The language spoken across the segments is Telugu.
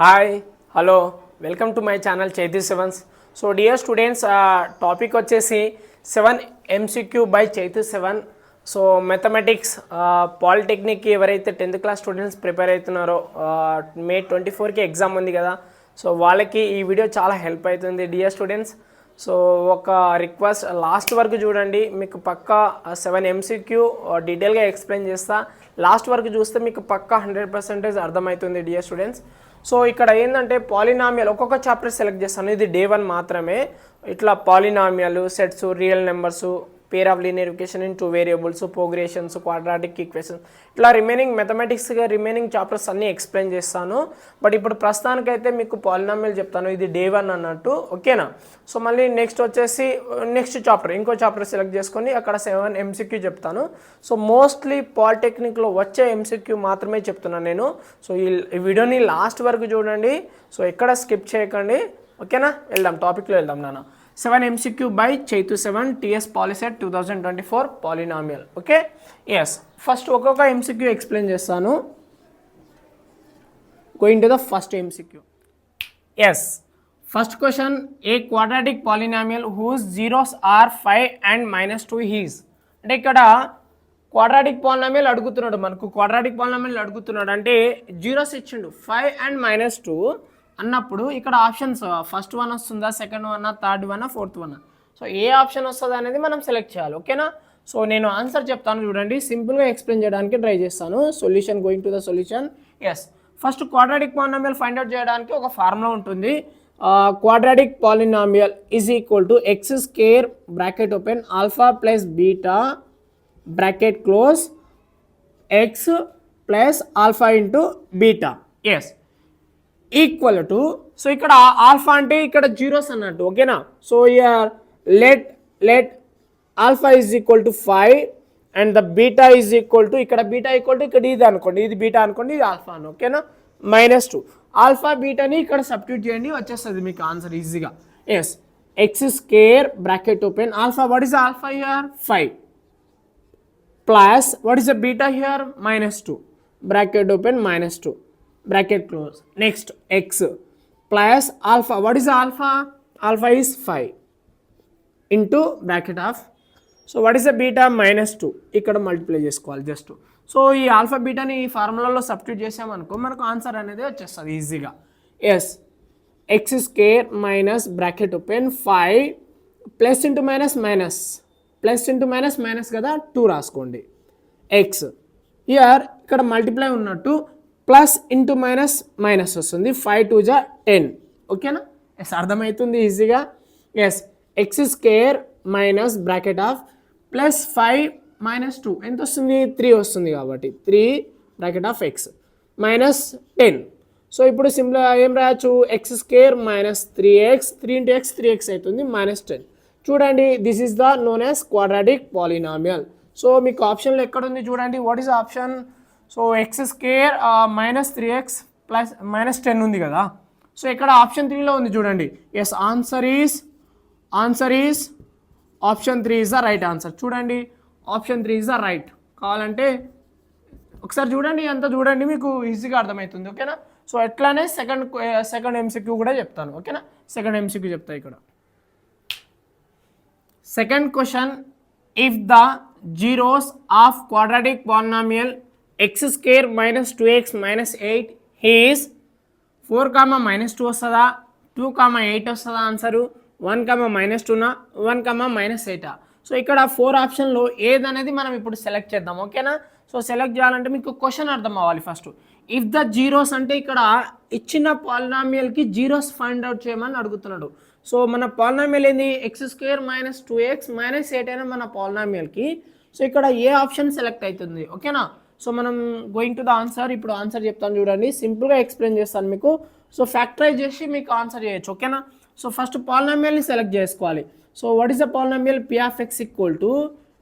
Hi, hello, welcome to my channel Chaiti Sevens. So dear students, topic వచ్చేసి 7 MCQ by Chaiti 7. So mathematics పాలిటెక్నిక్కి ఎవరైతే 10th క్లాస్ స్టూడెంట్స్ ప్రిపేర్ అవుతున్నారో మే 24కి ఎగ్జామ్ ఉంది కదా, సో వాళ్ళకి ఈ వీడియో చాలా హెల్ప్ అవుతుంది డియర్ స్టూడెంట్స్. సో ఒక రిక్వెస్ట్, లాస్ట్ వరకు చూడండి, మీకు పక్కా 7 MCQ డీటెయిల్గా ఎక్స్ప్లెయిన్ చేస్తా. లాస్ట్ వరకు చూస్తే మీకు పక్కా 100% అర్థమవుతుంది డియర్ స్టూడెంట్స్. సో ఇక్కడ ఏంటంటే పాలినామియల్ ఒక్కొక్క చాప్టర్ సెలెక్ట్ చేస్తాను, ఇది డే 1 మాత్రమే. ఇట్లా polynomial, sets, real numbers, pair of linear equation in 2 variables, progressions, quadratic equation, ఇట్లా రిమైనింగ్ మ్యాథమెటిక్స్గా రిమైనింగ్ చాప్టర్స్ అన్నీ ఎక్స్ప్లెయిన్ చేస్తాను. బట్ ఇప్పుడు ప్రస్తుతానికైతే మీకు పాలినామియల్ చెప్తాను, ఇది డే 1 అన్నట్టు, ఓకేనా. సో మళ్ళీ నెక్స్ట్ వచ్చేసి నెక్స్ట్ చాప్టర్, ఇంకో చాప్టర్ సెలెక్ట్ చేసుకొని అక్కడ 7 MCQ చెప్తాను. సో మోస్ట్లీ పాలిటెక్నిక్లో వచ్చే MCQ మాత్రమే చెప్తున్నాను నేను. సో ఈ వీడియోని లాస్ట్ వరకు చూడండి, సో ఎక్కడ స్కిప్ చేయకండి, ఓకేనా. వెళ్దాం, టాపిక్లో వెళ్దాం నాన్న. 7 MCQ by Chaitu 7 TS Polyset 2024 Polynomial. Okay, yes. First ఒక్కొక్క MCQ ఎక్స్ప్లెయిన్ చేస్తాను. Going to the first MCQ. Yes, first question, a quadratic polynomial whose zeros are 5 and -2 హీస్. అంటే ఇక్కడ క్వాడ్రాటిక్ పాలినామియల్ అడుగుతున్నాడు, మనకు క్వాడ్రాటిక్ పాలినామియల్ అడుగుతున్నాడు అంటే జీరోస్ ఇచ్చిండు 5 and -2 అన్నప్పుడు ఇక్కడ ఆప్షన్స్ ఫస్ట్ వన్ వస్తుందా, second one, third one, fourth one. So ఏ ఆప్షన్ వస్తుంది అనేది మనం సెలెక్ట్ చేయాలి, ఓకేనా. సో నేను ఆన్సర్ చెప్తాను చూడండి, సింపుల్గా ఎక్స్ప్లెయిన్ చేయడానికి ట్రై చేస్తాను. Solution, going to the solution. Yes, first quadratic polynomial find out చేయడానికి ఒక ఫార్ములా ఉంటుంది. Quadratic polynomial is equal to x square bracket open alpha plus beta bracket close x plus alpha into beta. Yes, equal to, so ఇక్కడ ఆల్ఫా అంటే ఇక్కడ జీరోస్ అన్నట్టు, ఓకేనా. So here let alpha is equal to 5 and the beta is equal to, ఇక్కడ బీటా ఈక్వల్ టు ఇక్కడ ఇది అనుకోండి, ఇది బీటా అనుకోండి, ఇది ఆల్ఫా అని, ఓకేనా. -2 ఆల్ఫా బీటాని ఇక్కడ సబ్స్టిట్యూట్ చేయండి, వచ్చేస్తుంది మీకు ఆన్సర్ ఈజీగా. Yes, x square bracket open alpha, what is alpha here 5 plus what is the beta here -2 bracket open -2 bracket close. Next x plus alpha, what is alpha? Alpha is 5 into bracket of, so what is the beta -2 ఇక్కడ మల్టిప్లై చేసుకోవాలి జస్ట్. సో ఈ ఆల్ఫా బీటాని ఈ ఫార్ములాలో సబ్స్టిట్యూట్ చేసామనుకో మనకు ఆన్సర్ అనేది వచ్చేస్తుంది ఈజీగా. Yes, x square minus bracket open 5 plus into minus minus, plus into minus minus కదా, 2 రాసుకోండి. ఎక్స్ హియర్ ఇక్కడ మల్టిప్లై ఉన్నట్టు ప్లస్ ఇంటూ మైనస్ మైనస్ వస్తుంది, 5 2 జా 10, ఓకేనా. ఎస్, అర్థమవుతుంది ఈజీగా. Yes, x square minus bracket of plus 5 -2 ఎంత వస్తుంది, 3 వస్తుంది కాబట్టి 3 బ్రాకెట్ ఆఫ్ ఎక్స్ -10. సో ఇప్పుడు సింపుల్ ఏం రాయొచ్చు, x square minus 3x, 3 into x 3x అవుతుంది -10. చూడండి, this is the known as quadratic polynomial. So మీకు ఆప్షన్లో ఎక్కడ ఉంది చూడండి, what is option. So x square -3x plus -10 ఉంది కదా, సో ఇక్కడ ఆప్షన్ 3లో ఉంది చూడండి. Yes, answer is option 3 is the right answer. చూడండి, ఆప్షన్ 3 ఈజ్ ద రైట్. కావాలంటే ఒకసారి చూడండి, అంతా చూడండి, మీకు ఈజీగా అర్థమవుతుంది, ఓకేనా. సో ఎట్లానే సెకండ్ MCQ కూడా చెప్తాను, ఓకేనా. సెకండ్ MCQ చెప్తా ఇక్కడ. Second question, if the zeros of quadratic polynomial X square -2x -8 is 4, -2 వస్తుందా, 2, 8 వస్తుందా ఆన్సరు, 1, -2నా, 1, -8. సో ఇక్కడ 4 ఆప్షన్లో ఏదనేది మనం ఇప్పుడు సెలెక్ట్ చేద్దాం, ఓకేనా. సో సెలెక్ట్ చేయాలంటే మీకు క్వశ్చన్ అర్థం అవ్వాలి ఫస్ట్. ఇఫ్ ద జీరోస్ అంటే ఇక్కడ ఇచ్చిన పాలినామియల్కి జీరోస్ ఫైండ్ అవుట్ చేయమని అడుగుతున్నాడు. సో మన పాలినామియల్ ఏంది, ఎక్స్ స్క్వేర్ -2x -8 అయినా మన పాలినామియల్కి. సో ఇక్కడ ఏ ఆప్షన్ సెలెక్ట్ అవుతుంది, ఓకేనా. సో మనం గోయింగ్ టు ద ఆన్సర్, ఇప్పుడు ఆన్సర్ చెప్తాను చూడండి, సింపుల్గా ఎక్స్ప్లెయిన్ చేస్తాను మీకు. సో ఫ్యాక్టరైజ్ చేసి మీకు ఆన్సర్ చేయొచ్చు, ఓకేనా. సో ఫస్ట్ పాలినామియల్ని సెలెక్ట్ చేసుకోవాలి. So what is the polynomial, p of x equal to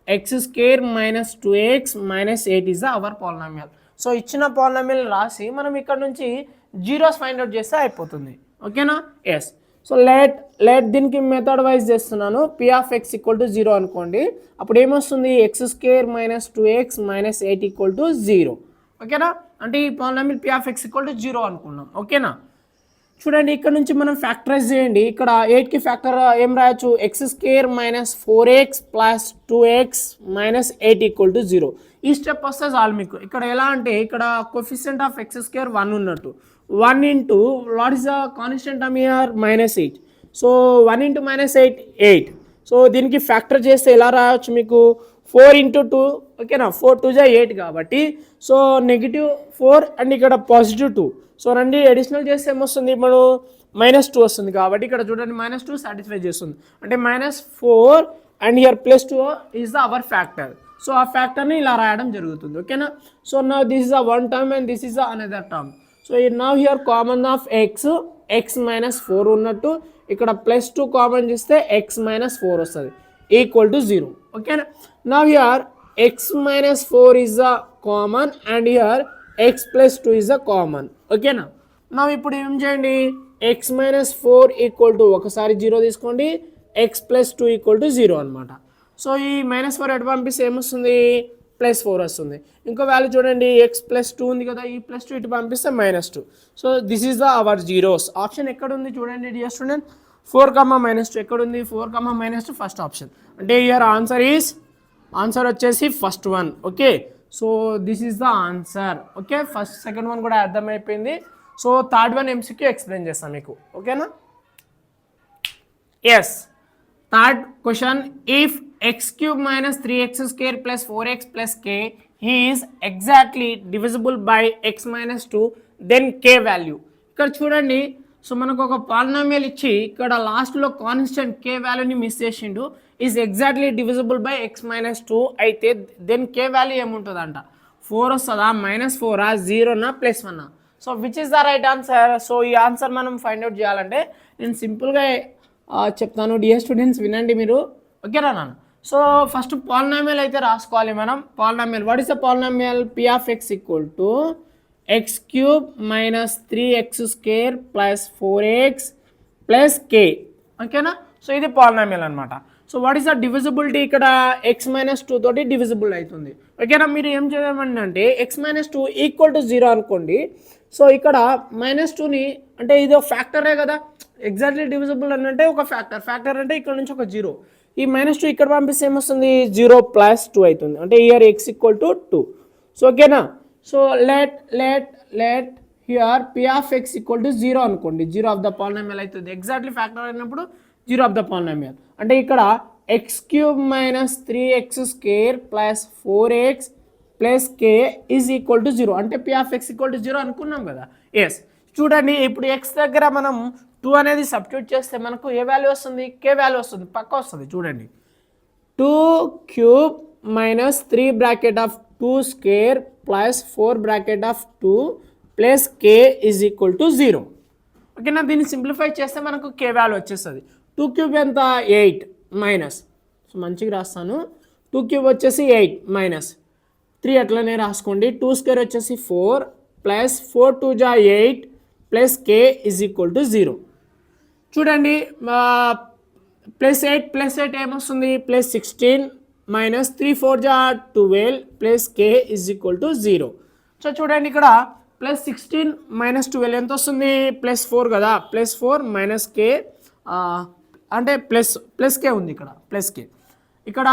x square -2x -8 is the our polynomial. So ఇచ్చిన పాలినామియల్ రాసి మనం ఇక్కడ నుంచి జీరోస్ ఫైండ్ అవుట్ చేస్తే అయిపోతుంది, ఓకేనా. ఎస్, సో లెట్ దీనికి మెథడ్ వైజ్ చేస్తున్నాను. p of x equal to 0 అనుకోండి, అప్పుడు ఏమొస్తుంది, X square -2x -8 equal to 0, ఓకేనా. అంటే ఈ polynomial p of x equal to 0 అనుకున్నాం, ఓకేనా. చూడండి ఇక్కడ నుంచి మనం ఫ్యాక్టరైజ్ చేయండి. ఇక్కడ 8కి ఫ్యాక్టర్ ఏం రాయొచ్చు, x square minus 4x plus 2x minus 8 equal to 0. ఈ స్టెప్ వస్తే చాలు మీకు. ఇక్కడ ఎలా అంటే ఇక్కడ కోఫిషియంట్ ఆఫ్ ఎక్స్ స్క్వేర్ 1 ఉన్నట్టు, 1 into what is the constant term here -8. So 1 into -8 8. So దీనికి ఫ్యాక్టర్ చేస్తే ఎలా రాయొచ్చు మీకు, 4 ఇంటూ 2 ఓకేనా, 4 2 జా 8 కాబట్టి సో -4 అండ్ ఇక్కడ +2. సో రండి అడిషనల్ చేస్తే ఏమొస్తుంది, మనం -2 వస్తుంది కాబట్టి ఇక్కడ చూడండి -2 సాటిస్ఫై చేస్తుంది. అంటే -4 and here +2 is the our factor. So ఆ ఫ్యాక్టర్ని ఇలా రాయడం జరుగుతుంది ఓకేనా. So now this is the one term and this is the another term. So now here common of x -4 ఉన్నట్టు, ఇక్కడ +2 కామన్ చేస్తే x -4 వస్తుంది ఈక్వల్ టు 0 ఓకేనా. Now here x -4 is the common and here x + 2 is the common ఓకేనా. నా ఇప్పుడు ఏం చేయండి, x -4 ఈక్వల్ టు ఒకసారి 0 తీసుకోండి, x + 2 ఈక్వల్ టు 0 అనమాట. సో ఈ -4 ఎటు పంపిస్తే ఏమొస్తుంది, +4 వస్తుంది. ఇంకో వాల్యూ చూడండి, x + 2 ఉంది కదా, ఈ +2 ఇటు పంపిస్తే -2. So this is the our zeros. Option ఎక్కడ ఉంది చూడండి డియర్ స్టూడెంట్, 4, -2 ఎక్కడ ఉంది, 4, -2 ఫస్ట్ ఆప్షన్. అంటే హియర్ ఆన్సర్ వచ్చేసి first one okay. So this is the answer okay. Second one కూడా అర్థమైపోయింది. So third one MCQ explain చేస్తాను మీకు ఓకేనా. Yes, third question, if x³ - 3x² + 4x + k is exactly divisible by x - 2 then k value. ఇక్కడ చూడండి, సో మనకు ఒక పాలినామియల్ ఇచ్చి ఇక్కడ లాస్ట్లో కాన్స్టెంట్ k వాల్యూని మిస్ చేసిండు, is exactly divisible by x - 2 అయితే దెన్ k వాల్యూ ఏముంటుందంట, 4 వస్తుందా, -4ఆ, 0నా, +1ఆ. So which is the right answer. So ఈ ఆన్సర్ మనం ఫైండ్ అవుట్ చేయాలంటే నేను సింపుల్గా చెప్తాను డియర్ స్టూడెంట్స్, వినండి మీరు ఓకేనా నాన్న. సో ఫస్ట్ పాలినామియల్ అయితే రాసుకోవాలి మనం. Polynomial, what is the polynomial, p of x equal to x³ - 3x² + 4x + k ఓకేనా. సో ఇది పాలినామియల్ అనమాట. So what is the divisibility, ఇక్కడ x - 2 తోటి డివిజిబుల్ అవుతుంది ఓకేనా. మీరు ఏం చేయమండి అంటే x - 2 ఈక్వల్ టు 0 అనుకోండి. సో ఇక్కడ -2ని అంటే ఇది ఒక ఫ్యాక్టరే కదా, ఎగ్జాక్ట్లీ డివిజిబుల్ అని అంటే ఒక ఫ్యాక్టర్ అంటే ఇక్కడ నుంచి ఒక 0, ఈ -2 ఇక్కడ పంపిస్తే ఏమొస్తుంది, 0 + 2 అవుతుంది. అంటే ఇయర్ x = 2. సో ఓకేనా. So let here p of x = 0 అనుకోండి, 0 ఆఫ్ ద పాలినామియల్ అవుతుంది. ఎగ్జాక్ట్లీ ఫ్యాక్టర్ అయినప్పుడు 0 ఆఫ్ ద పాలినామియల్. అంటే ఇక్కడ x³ - 3x² + 4x + k is equal to 0. అంటే p of x = 0 అనుకున్నాం కదా. ఎస్, చూడండి ఇప్పుడు x దగ్గర మనం 2 అనేది సబ్స్టిట్యూట్ చేస్తే మనకు ఏ వాల్యూ వస్తుంది, k వాల్యూ వస్తుంది, పక్క వస్తుంది. చూడండి 2³ - 3 bracket of 2² + 4 bracket of 2 + k is equal to 0 ఓకేనా. దీన్ని సింప్లిఫై చేస్తే మనకు k వాల్యూ వచ్చేస్తుంది. 2³ ఎంత, 8 మైనస్, సో మంచిగా రాస్తాను, 2³ వచ్చేసి 8 మైనస్ 3 అట్లనే రాసుకోండి. 2² వచ్చేసి 4 + 4 2 జా 8 + k ఈజ్ ఈక్వల్ టు 0. చూడండి +8 ఏమొస్తుంది, +16 - 3 4 జా 12 + k is equal to 0. So చూడండి ఇక్కడ +16 - 12 ఎంత వస్తుంది, +4 కదా, +4 - k అంటే ప్లస్ k ఉంది ఇక్కడ, +k. ఇక్కడ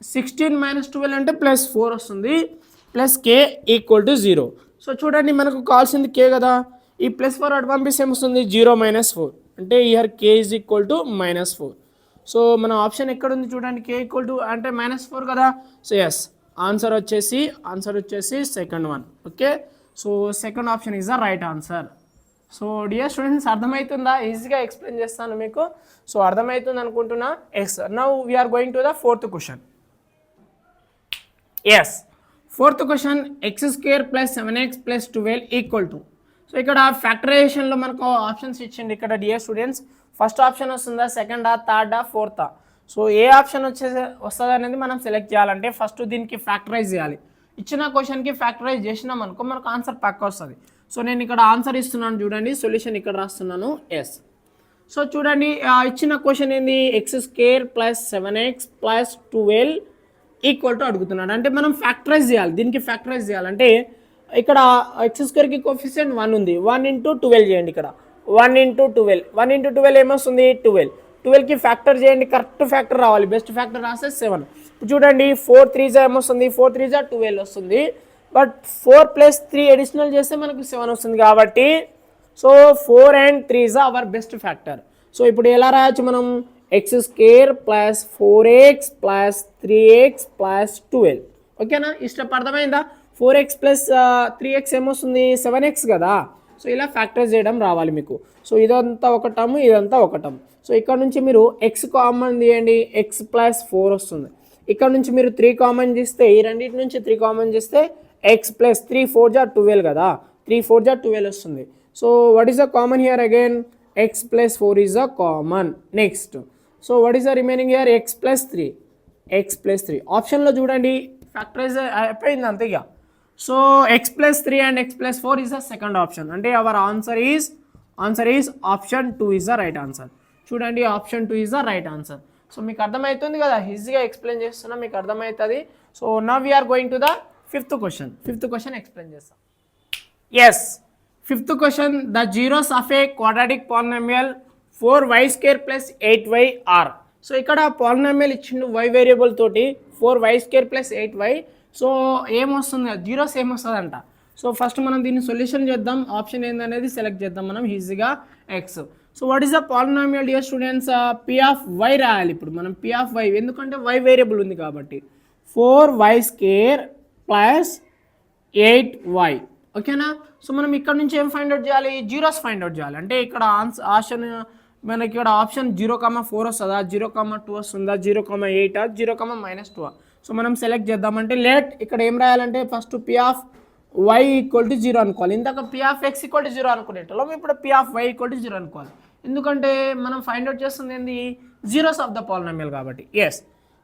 16 - 12 అంటే +4 వస్తుంది, +k = 0. సో చూడండి మనకు కావాల్సింది k కదా, ఈ +4 అటు పంపిస్తే ఏమొస్తుంది, 0 - 4 అంటే here k is equal to -4. So మన ఆప్షన్ ఎక్కడ ఉంది చూడండి, k = అంటే -4 కదా. సో ఎస్, ఆన్సర్ వచ్చేసి second one okay. So second option is the right answer. So dear students అర్థమవుతుందా, ఈజీగా ఎక్స్ప్లెయిన్ చేస్తాను మీకు. సో అర్థమవుతుంది అనుకుంటున్నా. Yes, now we are going to the fourth question. Yes, fourth question, x² + 7x + 12 equal to. So ఇక్కడ ఫ్యాక్టరైజేషన్లో మనకు ఆప్షన్స్ ఇచ్చింది ఇక్కడ డియర్ స్టూడెంట్స్. ఫస్ట్ ఆప్షన్ వస్తుందా, సెకండా, థర్డా, ఫోర్తా. సో ఏ ఆప్షన్ వస్తుంది అనేది మనం సెలెక్ట్ చేయాలంటే ఫస్ట్ దీనికి ఫ్యాక్టరైజ్ చేయాలి. ఇచ్చిన క్వశ్చన్కి ఫ్యాక్టరైజ్ చేసినాం అనుకో మనకు ఆన్సర్ పక్క వస్తుంది. సో నేను ఇక్కడ ఆన్సర్ ఇస్తున్నాను చూడండి, సొల్యూషన్ ఇక్కడ రాస్తున్నాను. ఎస్, సో చూడండి ఇచ్చిన క్వశ్చన్ ఏంది, x² + 7x + 12 ఈక్వల్ టు అడుగుతున్నాడు. అంటే మనం ఫ్యాక్టరైజ్ చేయాలి, దీనికి ఫ్యాక్టరైజ్ చేయాలంటే ఇక్కడ x² కి కోఎఫిషియంట్ 1 ఉంది, 1 × 12 చేయండి. ఇక్కడ 1 into 12. 1 into 12 ఏమొస్తుంది 12. 12కి ఫ్యాక్టర్ చేయండి, కరెక్ట్ ఫ్యాక్టర్ రావాలి. బెస్ట్ ఫ్యాక్టర్ రాస్తే 7. ఇప్పుడు చూడండి 4 3 ఏమొస్తుంది 4 3 12 వస్తుంది. బట్ 4 ప్లస్ 3 అడిషనల్ చేస్తే మనకు 7 వస్తుంది కాబట్టి so 4 and 3 our best factor. So ఇప్పుడు ఎలా రాయొచ్చు మనం X square plus 4x plus 3x plus 12. ఓకేనా? ఈ స్టెప్ అర్థమైందా? 4x ప్లస్ 3x ఏమొస్తుంది 7x కదా. సో ఇలా ఫ్యాక్టర్ చేయడం రావాలి మీకు. సో ఇదంతా ఒక టర్మ్, ఇదంతా ఒక టర్మ్. సో ఇక్కడ నుంచి మీరు ఎక్స్ కామన్ తీయండి, ఎక్స్ ప్లస్ 4 వస్తుంది. ఇక్కడ నుంచి మీరు 3 కామన్ చేస్తే, ఈ రెండింటి నుంచి 3 కామన్ చేస్తే ఎక్స్ ప్లస్ 3 4 12 కదా, 3 4 12 వస్తుంది. So what is the common here again X plus 4 is the common. Next so what is the remaining here X plus 3, X plus 3 ఆప్షన్లో చూడండి ఫ్యాక్టరైజ్ అయిపోయింది అంతే ఇక. So X plus 3 and x plus 4 is the second option. అంటే our answer is option 2 is the right answer. చూడండి ఆప్షన్ 2 is the right answer. So మీకు అర్థమవుతుంది కదా, ఈజీగా ఎక్స్ప్లెయిన్ చేస్తున్నా, మీకు అర్థమవుతుంది. So now we are going to the fifth question explain చేస్తాం. Yes, fifth question the zeros of a quadratic polynomial 4y² plus 8y are. So ఇక్కడ పాలినామియల్ ఇచ్చిండు y వేరియబుల్ తోటి 4y² plus 8y. సో ఏమొస్తుంది జీరోస్ ఏమొస్తుందంట. సో ఫస్ట్ మనం దీన్ని సొల్యూషన్ చేద్దాం. ఆప్షన్ ఏందనేది సెలెక్ట్ చేద్దాం మనం ఈజీగా x. So what is the polynomial dear students? P of y రాయాలి ఇప్పుడు మనం. పి ఆఫ్ వై ఎందుకంటే వై వేరియబుల్ ఉంది కాబట్టి 4y² ప్లస్ 8y. ఓకేనా? సో మనం ఇక్కడ నుంచి ఏం ఫైండ్ అవుట్ చేయాలి? జీరోస్ ఫైండ్ అవుట్ చేయాలి. అంటే ఇక్కడ ఆప్షన్ మనకి ఇక్కడ ఆప్షన్ 0,4 వస్తుందా, 0,2 వస్తుందా, 0,8 0,-2. సో మనం సెలెక్ట్ చేద్దామంటే లెట్ ఇక్కడ ఏం రాయాలంటే first p of y equal to 0 అనుకోవాలి. ఇందాక p of X equal to 0 అనుకునేటోళ్ళం, ఇప్పుడు p of y equal to 0 అనుకోవాలి. ఎందుకంటే మనం ఫైండ్ అవుట్ చేస్తుంది ఏంది జీరోస్ ఆఫ్ ద పాలినామియల్ కాబట్టి. Yes,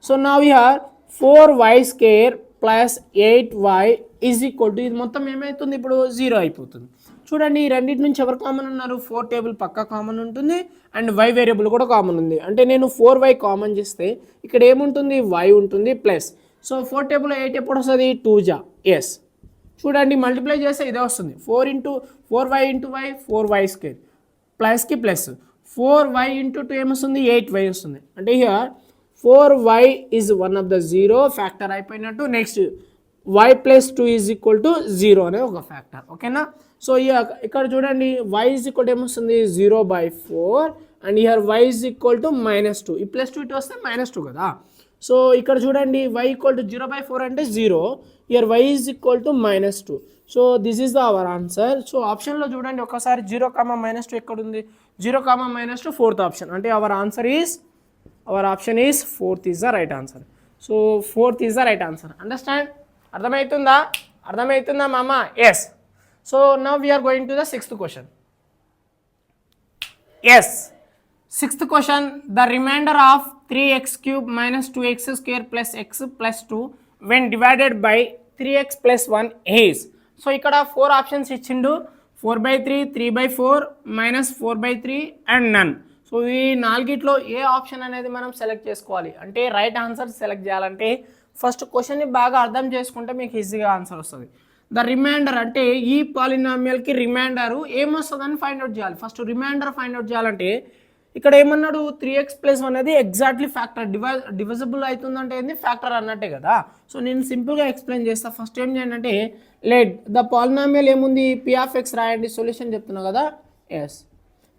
so now here 4y² plus 8y is equal to, ఇది మొత్తం ఏమవుతుంది ఇప్పుడు 0 అయిపోతుంది. చూడండి ఈ రెండింటి నుంచి ఎవరు కామన్ ఉన్నారు? 4 టేబుల్ పక్కా కామన్ ఉంటుంది అండ్ y వేరియబుల్ కూడా కామన్ ఉంది. అంటే నేను 4y కామన్ చేస్తే ఇక్కడ ఏముంటుంది y ఉంటుంది ప్లస్. సో 4 టేబుల్ 8 ఎప్పుడు వస్తుంది 2 ఎస్. చూడండి మల్టిప్లై చేస్తే ఇదే వస్తుంది 4y ఇంటూ y 4y² ప్లస్కి ప్లస్ 4y ఇంటూ 2 ఏమొస్తుంది 8y వస్తుంది. అంటే here 4y is one of the zero factor అయిపోయినట్టు. Next y plus 2 is equal to 0 అనే ఒక ఫ్యాక్టర్. ఓకేనా? సో ఇక్కడ చూడండి y ఈజ్ ఈక్వల్ టు ఏమొస్తుంది 0/4 and here y is equal to -2. ఈ +2 ఇటు వస్తే -2 కదా. సో ఇక్కడ చూడండి y ఈక్వల్ టు 0/4 అంటే 0, here y is equal to -2. So this is the our answer. So ఆప్షన్లో చూడండి ఒకసారి 0,-2 ఎక్కడ ఉంది? 0,-2 ఫోర్త్ ఆప్షన్. అంటే our option is fourth is the right answer. So fourth is the right answer. Understand? అర్థమవుతుందా మామ? Yes. So now we are going to the sixth question. Yes, sixth question the reminder of 3x³ - 2x² plus x plus 2 when divided by 3x plus 1 is. So ఇక్కడ 4 ఆప్షన్స్ ఇచ్చిండు, 4/3, 3/4, -4/3 అండ్ నన్. సో ఈ నాలుగిట్లో ఏ ఆప్షన్ అనేది మనం సెలెక్ట్ చేసుకోవాలి అంటే రైట్ ఆన్సర్ సెలెక్ట్ చేయాలంటే ఫస్ట్ క్వశ్చన్ని బాగా అర్థం చేసుకుంటే మీకు ఈజీగా ఆన్సర్ వస్తుంది. ద రిమైండర్ అంటే ఈ పాలినామియల్కి రిమైండర్ ఏమొస్తుందని ఫైండ్ అవుట్ చేయాలి. ఫస్ట్ రిమైండర్ ఫైండ్ అవుట్ చేయాలంటే ఇక్కడ ఏమన్నాడు 3x + 1 అనేది ఎగ్జాక్ట్లీ ఫ్యాక్టర్ డివిజిబుల్ అవుతుందంటే ఏంది ఫ్యాక్టర్ అన్నట్టే కదా. సో నేను సింపుల్గా ఎక్స్ప్లెయిన్ చేస్తాను. ఫస్ట్ ఏం చేయండి అంటే లెట్ ద పాలినామియల్ ఏముంది పి ఆఫ్ ఎక్స్ రాయండి, సొల్యూషన్ చెప్తున్నా కదా. Yes,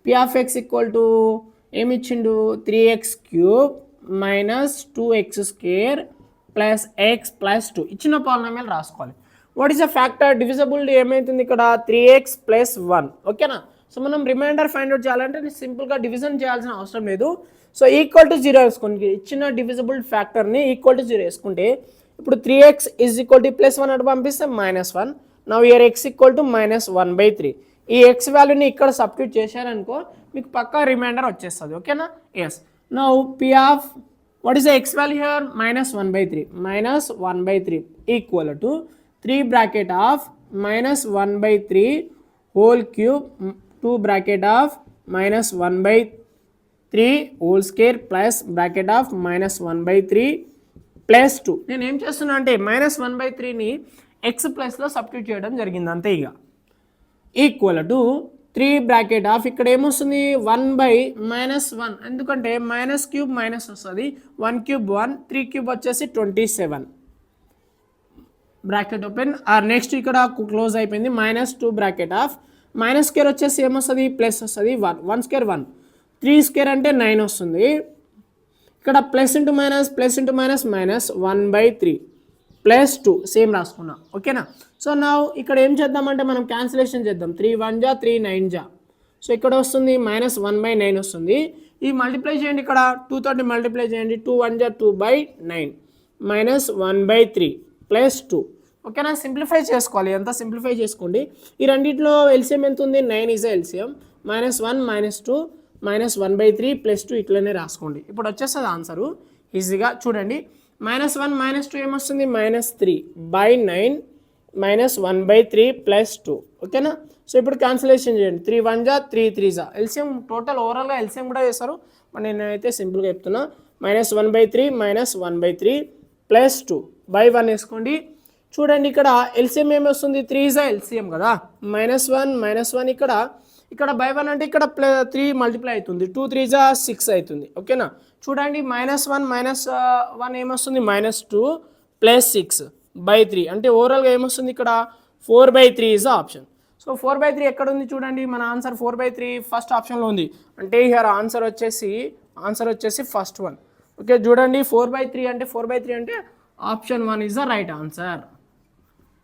P of X equal to ఏమిచ్చిండు 3x³ - 2x² plus x plus 2 ఇచ్చిన పాలినామియల్ రాసుకోవాలి. What is the factor divisibility ఏమవుతుంది ఇక్కడ 3x + 1. ఓకేనా? సో మనం రిమైండర్ ఫైండ్ అవుట్ చేయాలంటే సింపుల్గా డివిజన్ చేయాల్సిన అవసరం లేదు. సో ఈక్వల్ టు 0 వేసుకోండి. ఇచ్చిన డివిజిబుల్ ఫ్యాక్టర్ని ఈక్వల్ టు 0 వేసుకుంటే ఇప్పుడు 3x = +1 అటు పంపిస్తే -1. Now year x = -1/3. ఈ x వాల్యూని ఇక్కడ సబ్స్టిట్యూట్ చేశారనుకో మీకు పక్కా రిమైండర్ వచ్చేస్తుంది. ఓకేనా? Yes. Now p of what is the x value here -1/3 -1/3 equal to 3 bracket of -1/3 whole cube 2 bracket of -1/3 whole square plus bracket of -1/3 plus 2. నేను ఏం చేస్తున్నా అంటే -1/3ని x ప్లస్లో సబ్స్టిట్యూట్ చేయడం జరిగింది అంతే. ఇక ఈక్వల్ టు 3 బ్రాకెట్ ఆఫ్ ఇక్కడ ఏమొస్తుంది 1/-1 ఎందుకంటే మైనస్ క్యూబ్ మైనస్ వస్తుంది 1 క్యూబ్ 1 3 క్యూబ్ వచ్చేసి 27 బ్రాకెట్ ఓపెన్ ఆర్ నెక్స్ట్ ఇక్కడ క్లోజ్ అయిపోయింది -2 బ్రాకెట్ ఆఫ్ మైనస్ స్క్వేర్ వచ్చేసి ఏమొస్తుంది ప్లస్ వస్తుంది 1 స్క్వేర్ 1 3 స్క్వేర్ అంటే 9 వస్తుంది ఇక్కడ ప్లస్ ఇంటూ మైనస్ -1/3 +2 సేమ్ రాసుకున్నా ఓకేనా సో నా ఇక్కడ ఏం చేద్దామంటే మనం క్యాన్సిలేషన్ చేద్దాం 3 1 జా 3 9 జా సో ఇక్కడ వస్తుంది -1/9 వస్తుంది ఈ మల్టిప్లై చేయండి ఇక్కడ 2 తోటి మల్టిప్లై చేయండి 2 1 జా 2/9 -1/3 +2 ఓకేనా సింప్లిఫై చేసుకోవాలి ఎంత సింప్లిఫై చేసుకోండి ఈ రెండిట్లో ఎల్సిఎం ఎంత ఉంది 9 ఇస్ ఎల్సిఎం -1 -2 -1/3 +2 ఇట్లనే రాసుకోండి ఇప్పుడు వచ్చేస్తుంది ఆన్సరు ఈజీగా చూడండి -1 -2 ఏమొస్తుంది -3/9 -1/3 +2 ఓకేనా సో ఇప్పుడు క్యాన్సిలేషన్ చేయండి 3 1 జా 3 3 జా ఎల్సిఎం టోటల్ ఓవరాల్గా ఎల్సిఎం కూడా చేస్తారు మరి నేనైతే సింపుల్గా చెప్తున్నా -1/3 -1/3 +2/1 వేసుకోండి చూడండి ఇక్కడ ఎల్సిఎం ఏమి వస్తుంది 3 జా ఎల్సిఎం కదా -1 ఇక్కడ /1 అంటే ఇక్కడ 3 మల్టిప్లై అవుతుంది 2 3 జా 6 అవుతుంది ఓకేనా చూడండి -1 ఏమొస్తుంది -2 +6/3 అంటే ఓవరాల్గా ఏమొస్తుంది ఇక్కడ 4/3 ఇస్ ఆప్షన్ సో 4/3 ఎక్కడ ఉంది చూడండి మన ఆన్సర్ 4/3 ఫస్ట్ ఆప్షన్లో ఉంది అంటే హియర్ ఆన్సర్ వచ్చేసి ఫస్ట్ వన్ ఓకే చూడండి 4/3 అంటే option 1 is the right answer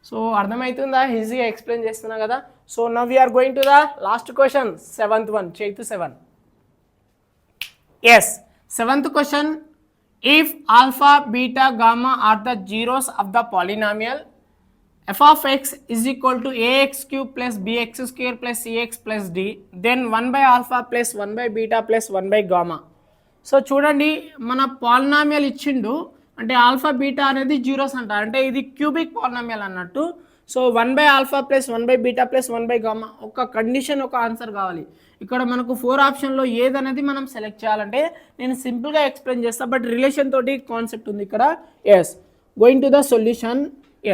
so అర్థమవుతుందా ఈజీగా ఎక్స్ప్లెయిన్ చేస్తున్నా కదా so now we are going to the last question 7th one Chaitu 7 yes 7th question if alpha beta gamma are the zeros of the polynomial f of x is equal to ax cube plus bx square plus cx plus d then 1/alpha plus 1/beta plus 1/gamma so చూడండి మన పాలినామియల్ ఇచ్చిండు అంటే ఆల్ఫా బీటా అనేది జీరోస్ అంటారు అంటే ఇది క్యూబిక్ పాలినామియల్ అన్నట్టు so 1/alpha plus 1/beta plus 1/gamma ఒక కండిషన్ ఒక ఆన్సర్ కావాలి ఇక్కడ మనకు 4 ఆప్షన్లో ఏదనేది మనం సెలెక్ట్ చేయాలంటే నేను సింపుల్గా ఎక్స్ప్లెయిన్ చేస్తాను బట్ రిలేషన్ తోటి కాన్సెప్ట్ ఉంది ఇక్కడ yes going to the solution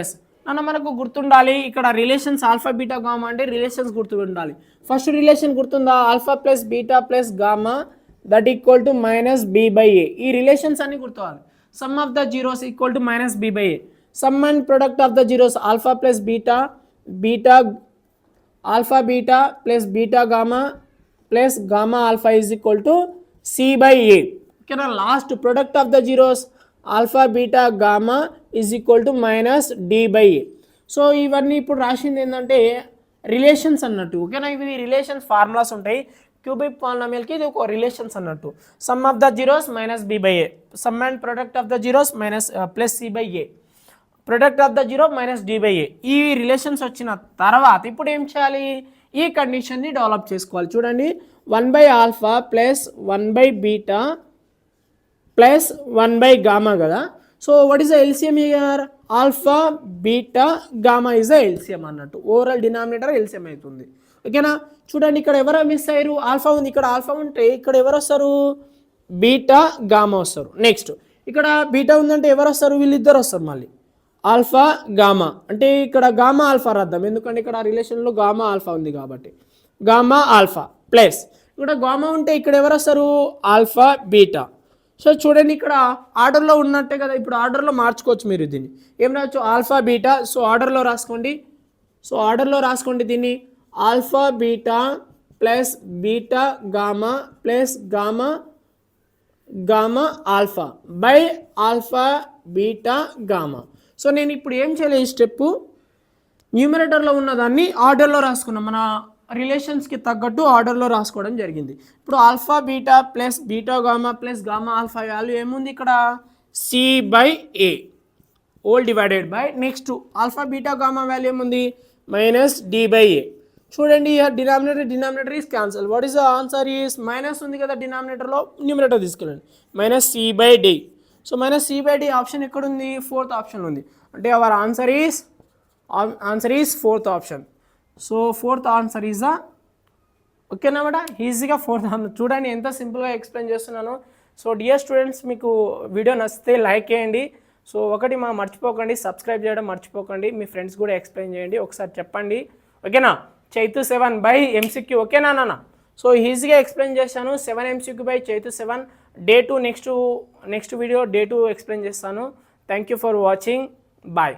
yes నన్ను మనకు గుర్తుండాలి ఇక్కడ రిలేషన్స్ ఆల్ఫా బీటా గామా అంటే రిలేషన్స్ గుర్తుండాలి ఫస్ట్ రిలేషన్ గుర్తుందా alpha plus beta plus gamma that equal to -b/a ఈ రిలేషన్స్ అన్ని గుర్తువాలి sum of the zeros equal to -b/a sum and product of the zeros alpha plus beta alpha beta plus beta gamma plus gamma alpha is equal to c/a okay na last product of the zeros alpha beta gamma is equal to -d/a so ఇవన్నీ ఇప్పుడు రాసింది ఏంటంటే రిలేషన్స్ అన్నట్టు ఓకేనా ఇవి రిలేషన్స్ ఫార్ములాస్ ఉంటాయి క్యూబిక్ పాలినామియల్కి ఇది ఒక రిలేషన్స్ అన్నట్టు some of the zeros -b/a some and product of the zeros plus c/a product of the zero -d/a ఈ రిలేషన్స్ వచ్చిన తర్వాత ఇప్పుడు ఏం చేయాలి ఈ కండిషన్ని డెవలప్ చేసుకోవాలి చూడండి 1/alpha plus 1/beta plus 1/gamma కదా so what is the LCM here alpha beta gamma is the LCM అన్నట్టు ఓవరాల్ డినామినేటర్ ఎల్సిఎం అవుతుంది ఓకేనా చూడండి ఇక్కడ ఎవరో మిస్ అయ్యారు ఆల్ఫా ఉంది ఇక్కడ ఆల్ఫా ఉంటే ఇక్కడ ఎవరు వస్తారు బీటా గామా వస్తారు నెక్స్ట్ ఇక్కడ బీటా ఉందంటే ఎవరు వస్తారు వీళ్ళిద్దరు వస్తారు మళ్ళీ ఆల్ఫా గామా అంటే ఇక్కడ గామా ఆల్ఫా రాద్దాం ఎందుకంటే ఇక్కడ రిలేషన్లో గామా ఆల్ఫా ఉంది కాబట్టి గామా ఆల్ఫా ప్లస్ ఇక్కడ గామా ఉంటే ఇక్కడ ఎవరు వస్తారు ఆల్ఫా బీటా సో చూడండి ఇక్కడ ఆర్డర్లో ఉన్నట్టే కదా ఇప్పుడు ఆర్డర్లో మార్చుకోవచ్చు మీరు దీన్ని ఏం రావచ్చు ఆల్ఫా బీటా సో ఆర్డర్లో రాసుకోండి దీన్ని alpha beta plus beta gamma plus gamma alpha by alpha beta gamma so నేను ఇప్పుడు ఏం చేయలేదు ఈ స్టెప్ న్యూమరేటర్లో ఉన్నదాన్ని ఆర్డర్లో రాసుకున్నాం మన రిలేషన్స్కి తగ్గట్టు ఆర్డర్లో రాసుకోవడం జరిగింది ఇప్పుడు alpha beta plus beta gamma plus gamma alpha value ఏముంది ఇక్కడ c/a whole divided by next alpha beta gamma value ఏముంది -d/a చూడండి denominator is cancel what is the answer is minus ఉంది కదా డినామినేటర్లో న్యూమరేటర్ తీసుకెళ్ళండి -c/d సో -c/d ఆప్షన్ ఎక్కడ ఉంది 4th ఆప్షన్ ఉంది అంటే our answer is 4th option so 4th answer is ఓకేనా మేడం ఈజీగా 4th చూడండి ఎంత సింపుల్గా ఎక్స్ప్లెయిన్ చేస్తున్నాను సో డియర్ స్టూడెంట్స్ మీకు వీడియో నచ్చితే లైక్ చేయండి సో ఒకటి మర్చిపోకండి సబ్స్క్రైబ్ చేయడం మర్చిపోకండి మీ ఫ్రెండ్స్ కూడా ఎక్స్ప్లెయిన్ చేయండి ఒకసారి చెప్పండి ఓకేనా చైతు 7 బై ఎంసీక్యూ. ఓకేనా నాన్న? సో ఈజీగా ఎక్స్ప్లెయిన్ చేశాను. 7 MCQ by Chaitu 7. Day 2 next video day 2 explain చేస్తాను. Thank you for watching. Bye.